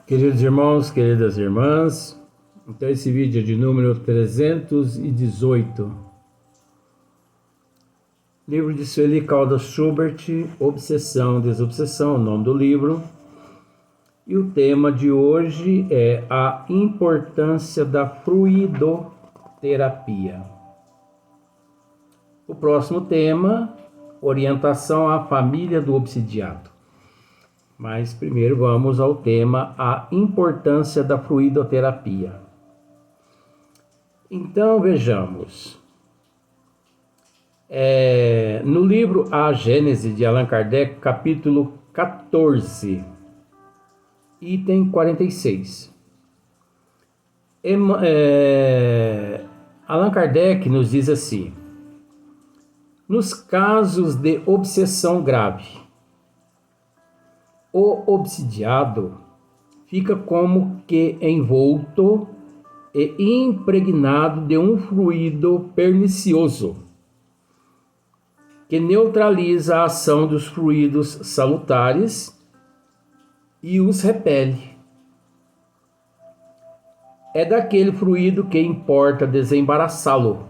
Queridos irmãos, queridas irmãs, então esse vídeo é de número 318. Livro de Sueli Caldas Schubert, Obsessão, Desobsessão, o nome do livro. E o tema de hoje é a importância da fluidoterapia. O próximo tema, orientação à família do obsidiado. Mas primeiro vamos ao tema, a importância da fluidoterapia. Então vejamos. No livro A Gênese de Allan Kardec, capítulo 14, item 46. Allan Kardec nos diz assim: nos casos de obsessão grave, o obsidiado fica como que envolto e impregnado de um fluido pernicioso que neutraliza a ação dos fluidos salutares e os repele. É daquele fluido que importa desembaraçá-lo.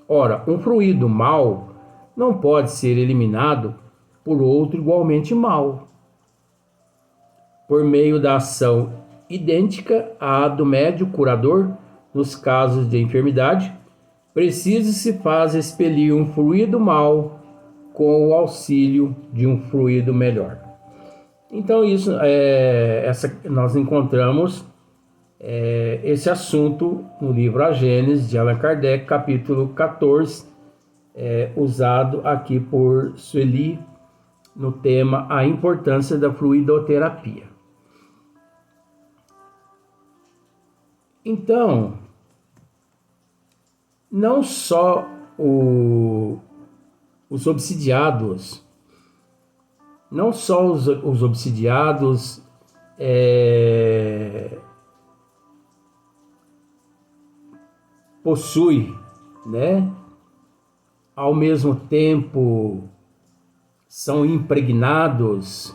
Ora, um fluido mau não pode ser eliminado por outro igualmente mau, por meio da ação idêntica à do médium curador. Nos casos de enfermidade, preciso se faz expelir um fluido mau com o auxílio de um fluido melhor. Então nós encontramos esse assunto no livro A Gênese de Allan Kardec, capítulo 14, usado aqui por Sueli no tema a importância da fluidoterapia. Então, não só os obsidiados, possuem, ao mesmo tempo são impregnados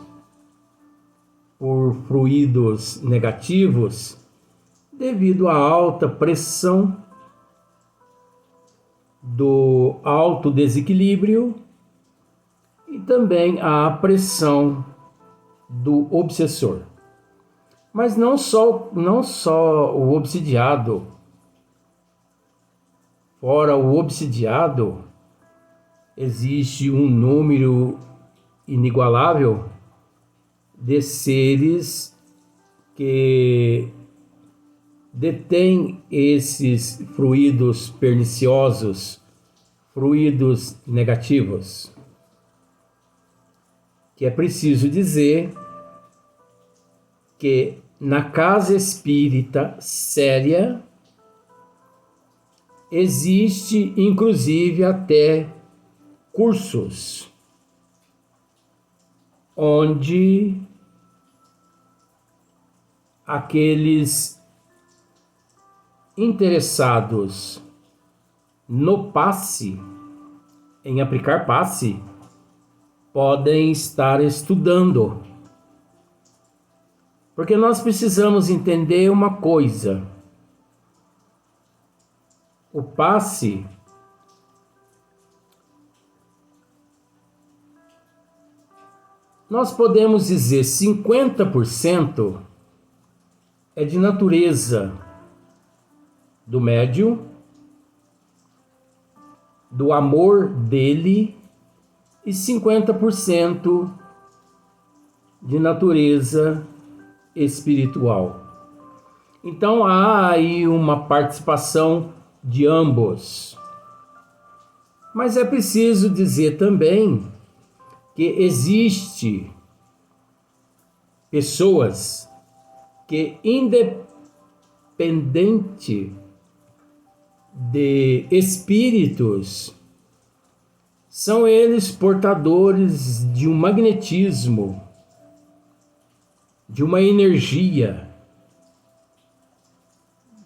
por fluidos negativos, devido à alta pressão do alto desequilíbrio e também à pressão do obsessor. Mas não só o obsidiado. Fora o obsidiado, existe um número inigualável de seres que detém esses fluidos perniciosos, fluidos negativos, que é preciso dizer que na casa espírita séria existe inclusive até cursos onde aqueles interessados no passe, em aplicar passe, podem estar estudando. Porque nós precisamos entender uma coisa. O passe nós podemos dizer 50% é de natureza do médium, do amor dele, e 50% de natureza espiritual. Então há aí uma participação de ambos. Mas é preciso dizer também que existe pessoas que, independente de espíritos, são eles portadores de um magnetismo, de uma energia,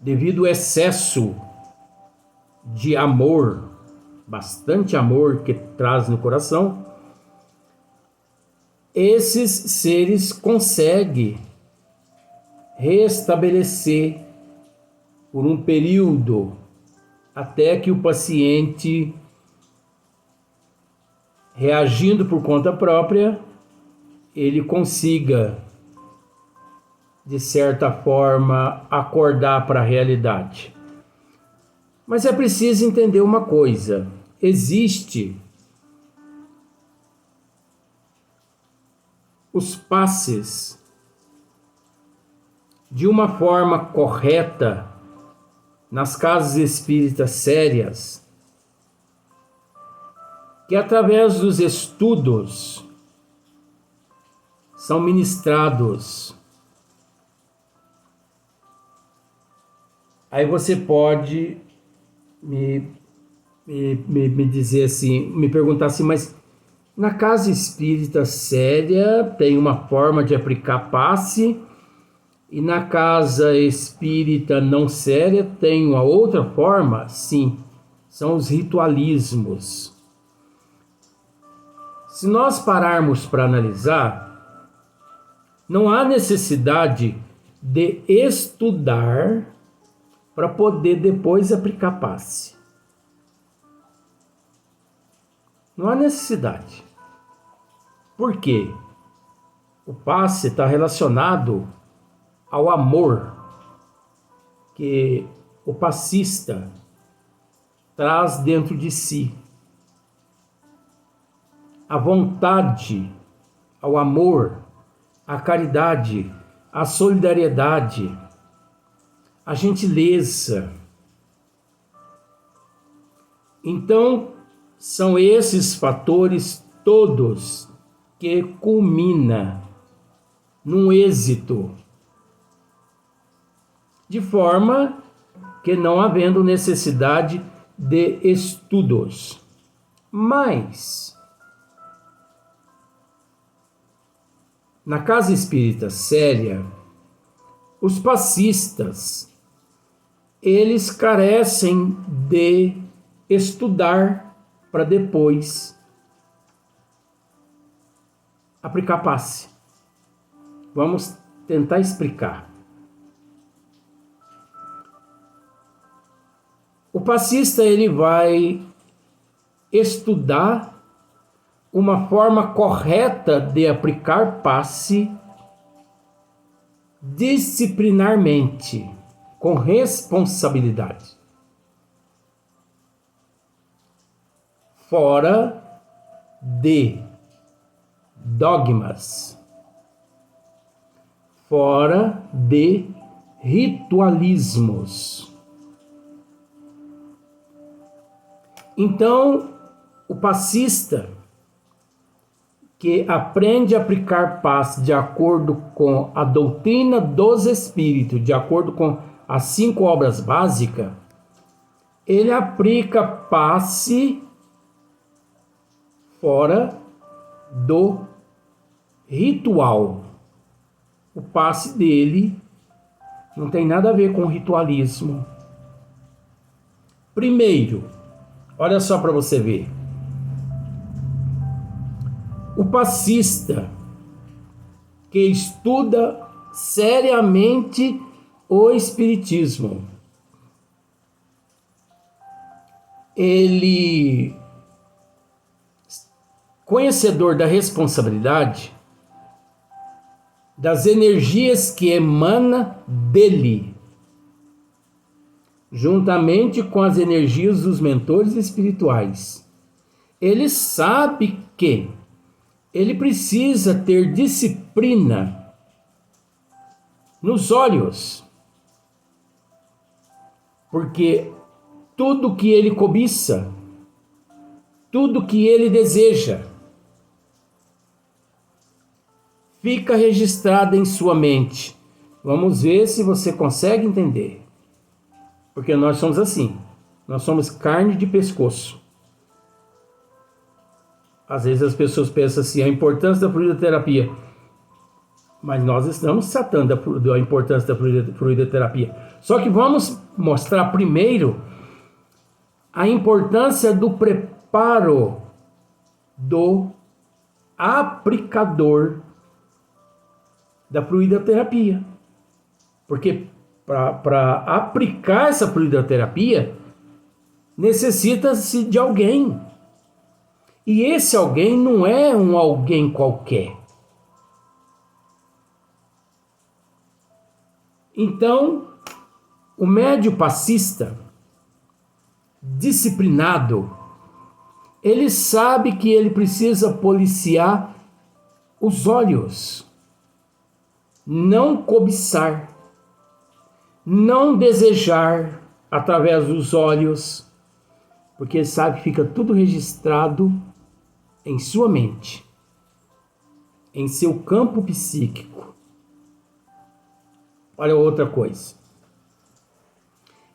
devido ao excesso de amor, bastante amor que traz no coração. Esses seres conseguem restabelecer por um período até que o paciente, reagindo por conta própria, ele consiga, de certa forma, acordar para a realidade. Mas é preciso entender uma coisa: existe os passes de uma forma correta nas casas espíritas sérias, que através dos estudos são ministrados. Aí você pode me dizer assim, me perguntar assim, mas na casa espírita séria tem uma forma de aplicar passe e na casa espírita não séria tem uma outra forma? Sim, são os ritualismos. Se nós pararmos para analisar, não há necessidade de estudar para poder depois aplicar passe. Não há necessidade. Por quê? O passe está relacionado ao amor que o passista traz dentro de si. A vontade, ao amor, a caridade, a solidariedade, a gentileza. Então, são esses fatores todos que culminam num êxito, de forma que não havendo necessidade de estudos. Mas, na casa espírita séria, os passistas, eles carecem de estudar para depois aplicar passe. Vamos tentar explicar. O passista, ele vai estudar uma forma correta de aplicar passe disciplinarmente, com responsabilidade, fora de dogmas, fora de ritualismos. Então, o passista que aprende a aplicar passe de acordo com a doutrina dos espíritos, de acordo com as 5 obras básicas, ele aplica passe fora do ritual. O passe dele não tem nada a ver com ritualismo. Primeiro, olha só para você ver. O passista que estuda seriamente o espiritismo, ele, conhecedor da responsabilidade, das energias que emana dele, juntamente com as energias dos mentores espirituais, ele sabe que ele precisa ter disciplina nos olhos, porque tudo que ele cobiça, tudo que ele deseja, fica registrado em sua mente. Vamos ver se você consegue entender. Porque nós somos assim, nós somos carne de pescoço. Às vezes as pessoas pensam assim, a importância da fluidoterapia. Mas nós estamos tratando da importância da fluidoterapia. Só que vamos mostrar primeiro a importância do preparo do aplicador da fluidoterapia. Porque para aplicar essa fluidoterapia, necessita-se de alguém. E esse alguém não é um alguém qualquer. Então, o médium passista, disciplinado, ele sabe que ele precisa policiar os olhos, não cobiçar, não desejar através dos olhos, porque ele sabe que fica tudo registrado em sua mente, em seu campo psíquico. Olha outra coisa.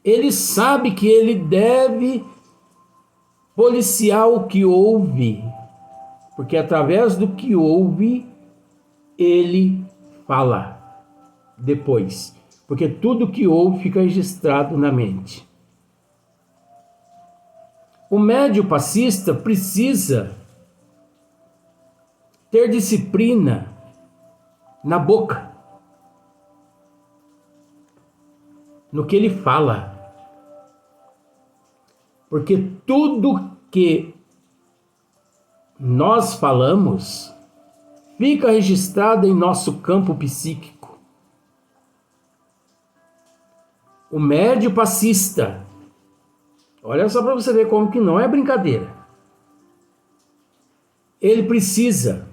Ele sabe que ele deve policiar o que ouve, porque através do que ouve, ele fala depois. Porque tudo que ouve fica registrado na mente. O médium passista precisa ter disciplina na boca, no que ele fala. Porque tudo que nós falamos fica registrado em nosso campo psíquico. O médium passista, olha só para você ver como que não é brincadeira. Ele precisa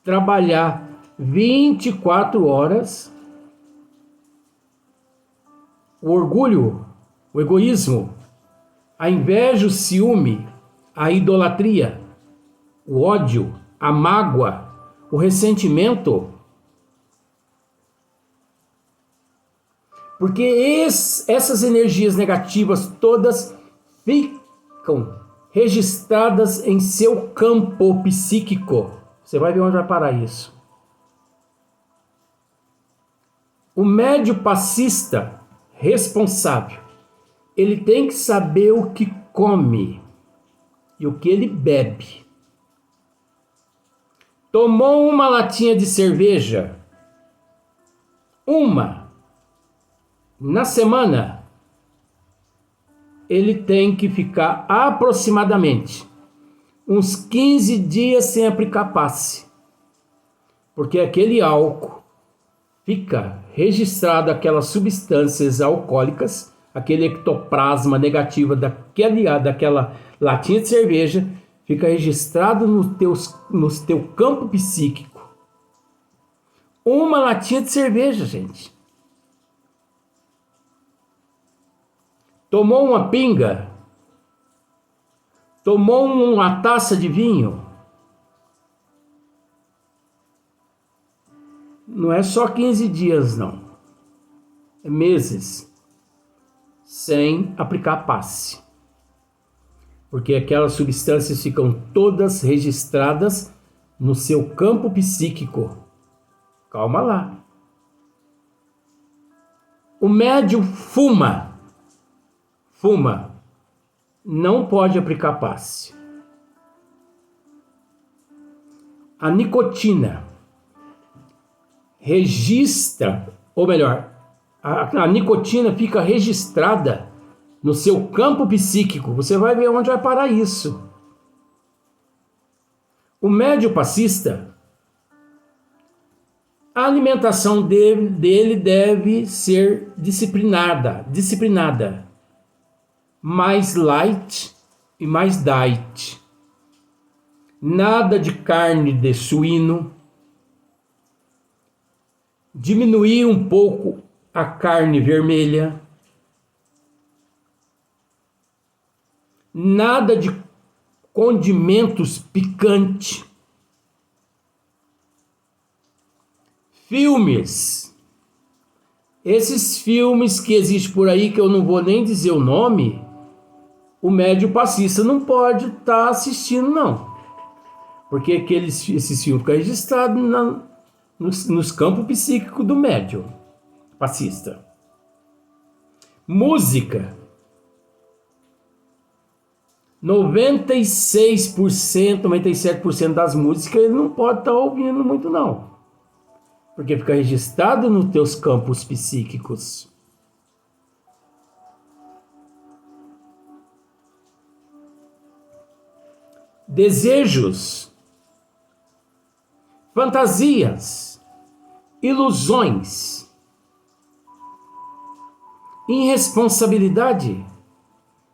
trabalhar 24 horas o orgulho, o egoísmo, a inveja, o ciúme, a idolatria, o ódio, a mágoa, o ressentimento. Porque essas energias negativas todas ficam registradas em seu campo psíquico. Você vai ver onde vai parar isso. O médium passista responsável, ele tem que saber o que come e o que ele bebe. Tomou uma latinha de cerveja, na semana, ele tem que ficar aproximadamente uns 15 dias sem aplicar passe, porque aquele álcool fica registrado, aquelas substâncias alcoólicas, aquele ectoplasma negativo daquela latinha de cerveja, fica registrado no teu campo psíquico. Uma latinha de cerveja, gente. Tomou uma pinga? Tomou uma taça de vinho? Não é só 15 dias, não. É meses sem aplicar passe. Porque aquelas substâncias ficam todas registradas no seu campo psíquico. Calma lá. O médium fuma, não pode aplicar passe. A nicotina registra, ou melhor, a nicotina fica registrada no seu campo psíquico. Você vai ver onde vai parar isso. O médium passista, a alimentação dele deve ser disciplinada. Mais light e mais diet. Nada de carne de suíno. Diminuir um pouco a carne vermelha. Nada de condimentos picantes. Filmes. Esses filmes que existem por aí, que eu não vou nem dizer o nome, o médium passista não pode estar assistindo, não. Porque esses filmes ficam registrados nos campos psíquicos do médium passista. Música. 96%, 97% das músicas ele não pode estar ouvindo muito, não. porque fica registrado nos teus campos psíquicos. Desejos, fantasias, ilusões, irresponsabilidade,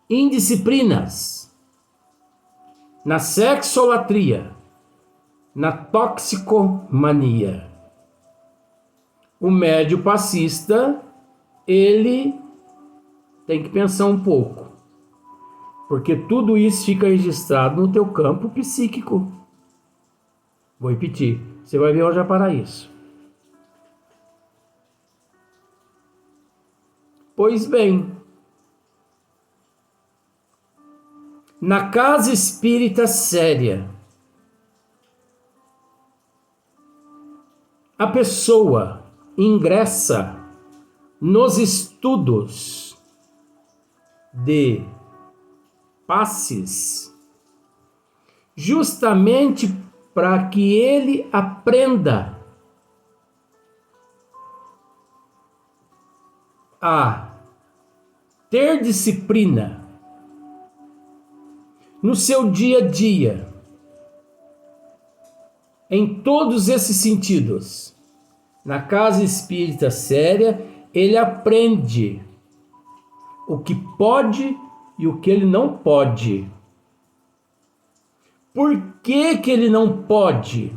indisciplinas, na sexolatria, na toxicomania. O médio passista, ele tem que pensar um pouco, porque tudo isso fica registrado no teu campo psíquico. Vou repetir, você vai ver onde vai parar isso. Pois bem, na casa espírita séria, a pessoa ingressa nos estudos de passes justamente para que ele aprenda a ter disciplina no seu dia a dia, em todos esses sentidos. Na casa espírita séria, ele aprende o que pode e o que ele não pode. Por que que ele não pode?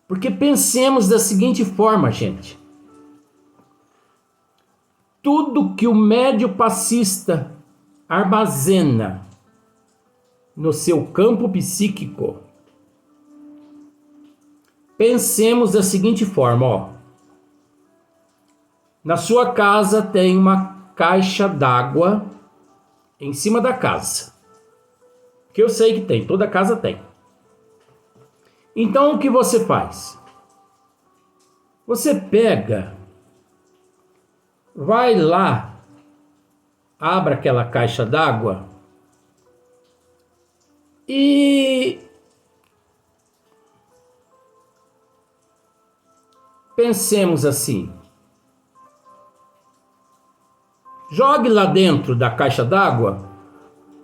Porque pensemos da seguinte forma, gente. Tudo que o médio passista armazena no seu campo psíquico, pensemos da seguinte forma, ó. Na sua casa tem uma caixa d'água em cima da casa. Que eu sei que tem, toda casa tem. Então o que você faz? Você pega, vai lá, abre aquela caixa d'água e pensemos assim. Jogue lá dentro da caixa d'água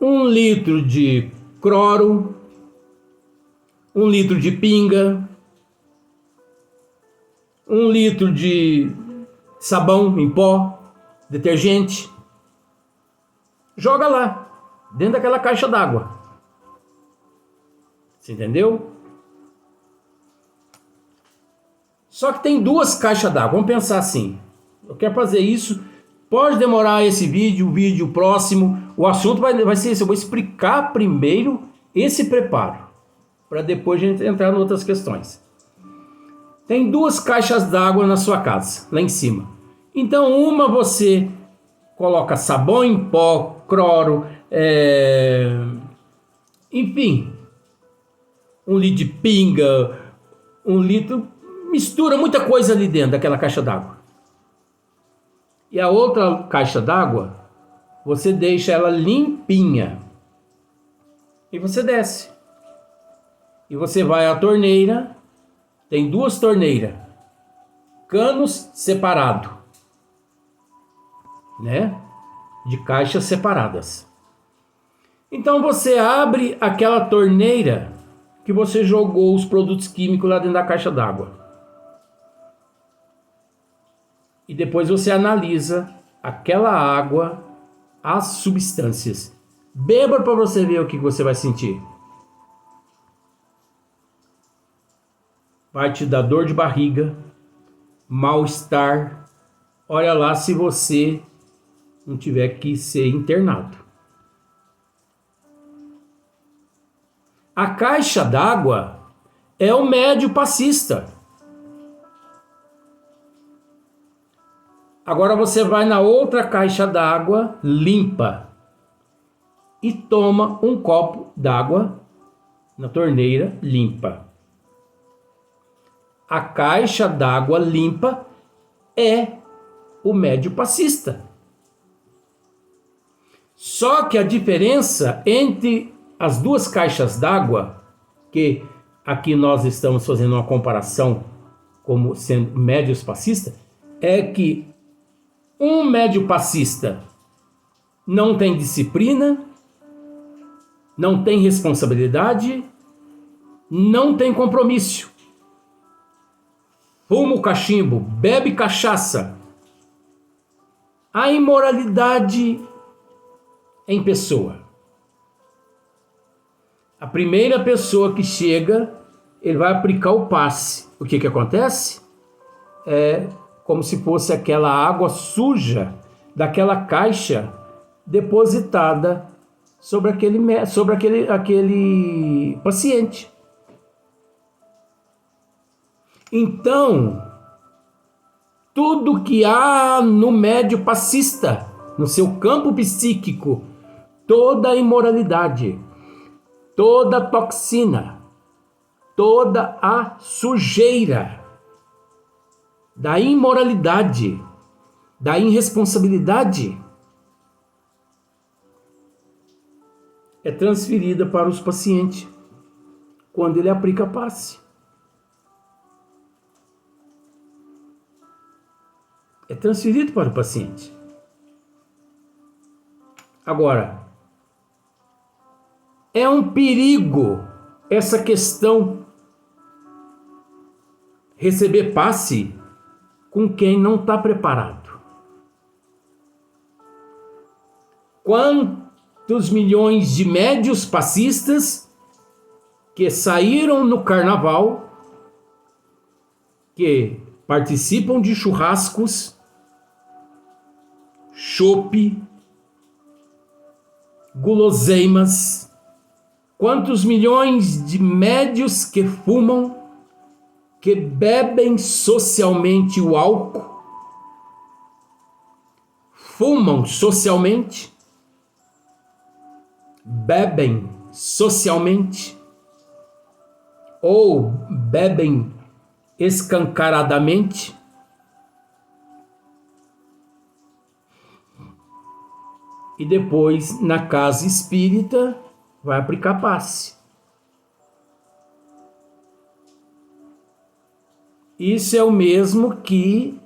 1 litro de cloro, 1 litro de pinga, 1 litro de sabão em pó, detergente. Joga lá, dentro daquela caixa d'água. Você entendeu? Só que tem 2 caixas d'água. Vamos pensar assim. Eu quero fazer isso. Pode demorar esse vídeo, o vídeo próximo. O assunto vai ser esse. Eu vou explicar primeiro esse preparo, para depois a gente entrar em outras questões. Tem 2 caixas d'água na sua casa, lá em cima. Então, uma você coloca sabão em pó, cloro, enfim, 1 litro de pinga, 1 litro, mistura muita coisa ali dentro daquela caixa d'água. E a outra caixa d'água, você deixa ela limpinha. E você desce. E você vai à torneira. Tem 2 torneiras. Canos separados. Né? De caixas separadas. Então você abre aquela torneira que você jogou os produtos químicos lá dentro da caixa d'água. E depois você analisa aquela água, as substâncias. Beba para você ver o que você vai sentir. Vai te dar dor de barriga, mal-estar. Olha lá se você não tiver que ser internado. A caixa d'água é o médio passista. Agora você vai na outra caixa d'água limpa e toma um copo d'água na torneira limpa. A caixa d'água limpa é o médio passista. Só que a diferença entre as 2 caixas d'água, que aqui nós estamos fazendo uma comparação como sendo médios passistas, é que um médio passista não tem disciplina, não tem responsabilidade, não tem compromisso. Fuma o cachimbo, bebe cachaça. A imoralidade em pessoa. A primeira pessoa que chega, ele vai aplicar o passe. O que acontece? É como se fosse aquela água suja daquela caixa depositada sobre aquele paciente. Então, tudo que há no médio passista, no seu campo psíquico, toda a imoralidade, toda a toxina, toda a sujeira da imoralidade, da irresponsabilidade, é transferida para os pacientes quando ele aplica a passe. É transferido para o paciente. Agora, é um perigo essa questão receber passe com quem não está preparado. Quantos milhões de médios passistas que saíram no carnaval, que participam de churrascos, chope, guloseimas, quantos milhões de médios que fumam, que bebem socialmente o álcool, fumam socialmente, bebem socialmente, ou bebem escancaradamente, e depois na casa espírita vai aplicar passe. Isso é o mesmo que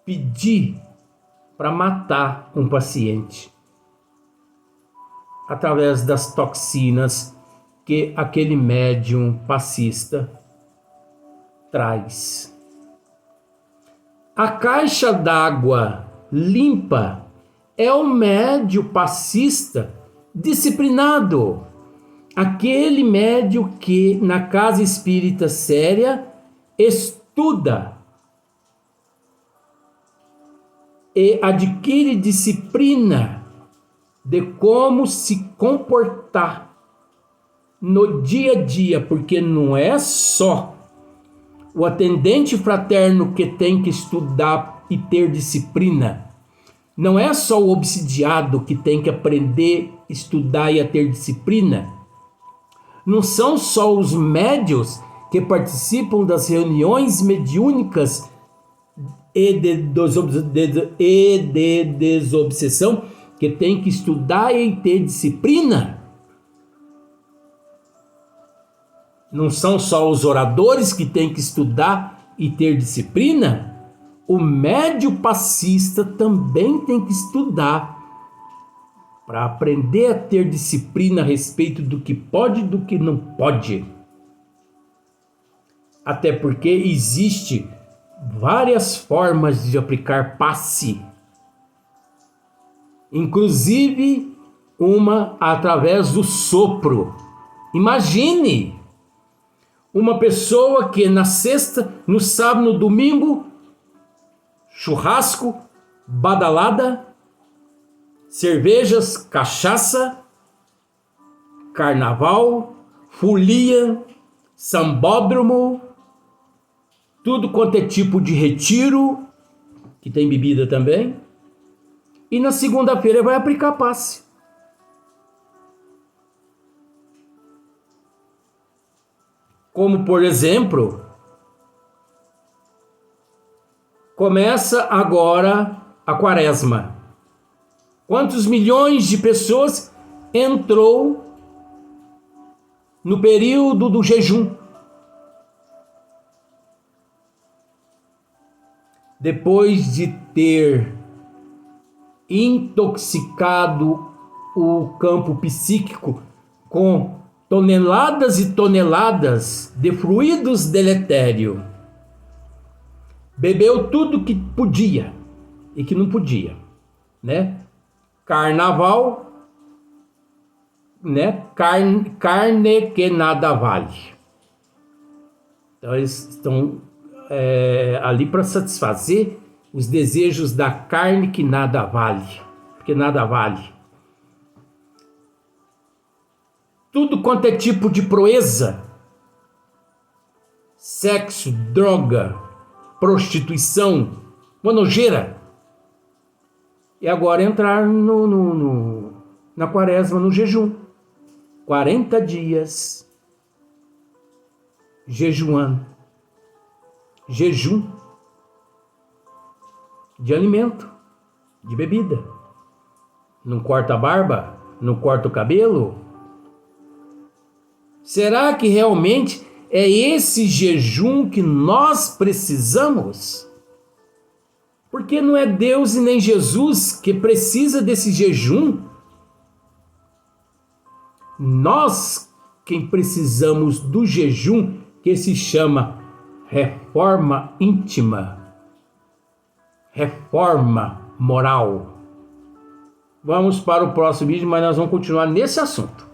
pedir para matar um paciente através das toxinas que aquele médium passista traz. A caixa d'água limpa é o médium passista disciplinado. Aquele médium que na casa espírita séria estuda e adquire disciplina de como se comportar no dia a dia, porque não é só o atendente fraterno que tem que estudar e ter disciplina. Não é só o obsidiado que tem que aprender, estudar e a ter disciplina. Não são só os médios que participam das reuniões mediúnicas e de desobsessão que tem que estudar e ter disciplina. Não são só os oradores que têm que estudar e ter disciplina. O médium passista também tem que estudar para aprender a ter disciplina a respeito do que pode e do que não pode. Até porque existe várias formas de aplicar passe, inclusive uma através do sopro. Imagine uma pessoa que na sexta, no sábado, no domingo, churrasco, badalada, cervejas, cachaça, carnaval, folia, sambódromo, tudo quanto é tipo de retiro, que tem bebida também, e na segunda-feira vai aplicar passe. Como, por exemplo, começa agora a quaresma. Quantos milhões de pessoas entrou no período do jejum? depois de ter intoxicado o campo psíquico com toneladas e toneladas de fluidos deletérios, bebeu tudo que podia e que não podia, né? Carnaval, né? Carne que nada vale. Então eles estão ali para satisfazer os desejos da carne que nada vale, porque nada vale. Tudo quanto é tipo de proeza, sexo, droga, prostituição, uma nojeira. E agora entrar na quaresma, no jejum. 40 dias jejuando. Jejum de alimento, de bebida. Não corta a barba, não corta o cabelo. Será que realmente é esse jejum que nós precisamos? Porque não é Deus e nem Jesus que precisa desse jejum. Nós quem precisamos do jejum, que se chama reforma íntima, reforma moral. Vamos para o próximo vídeo, mas nós vamos continuar nesse assunto.